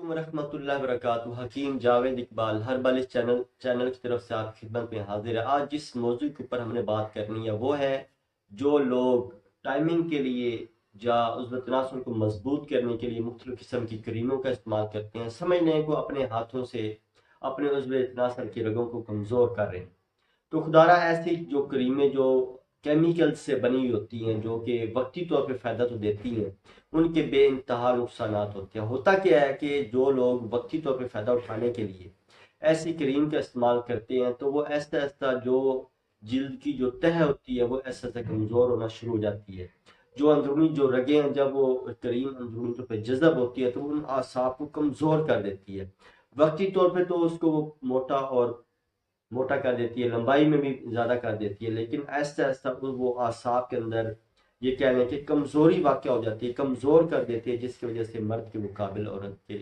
वरहमत ल्लाहि वबरकातुहू। हकीम Javed Iqbal herbal इस channel की तरफ से आपकी खिदमत में हाजिर है। आज जिस मौजू के ऊपर हमने बात करनी है वो है जो लोग टाइमिंग के लिए या उज़्व तनासुल को मजबूत करने के लिए मुख्तलिफ किस्म की क्रीमों का इस्तेमाल करते हैं, समझ लें को अपने हाथों से अपने उज़्व तनासुल की रगों को कमज़ोर कर रहे हैं। तो खुदारा ऐसी जो क्रीमें जो केमिकल से बनी हुई होती हैं, जो कि वक्ती तौर पे फ़ायदा तो देती हैं, उनके बेइंतहा नुकसानात होते हैं। होता क्या है कि जो लोग वक्ती तौर पे फ़ायदा उठाने के लिए ऐसी क्रीम का इस्तेमाल करते हैं तो वो ऐसा ऐसा जो जिल्द की जो तह होती है वो ऐसा ऐसा कमज़ोर होना शुरू हो जाती है। जो अंदरूनी जो रगें हैं, जब वो क्रीम अंदरूनी तौर पर जज़ब होती है तो उन आसाब को कमज़ोर कर देती है। वक्ती तौर पे तो उसको वो मोटा कर देती है, लंबाई में भी ज़्यादा कर देती है, लेकिन ऐसा ऐसा वो आसाब के अंदर ये कह लें कि कमज़ोरी वाक़ हो जाती है, कमज़ोर कर देती है, जिसकी वजह से मर्द के मुकाबिल औरत के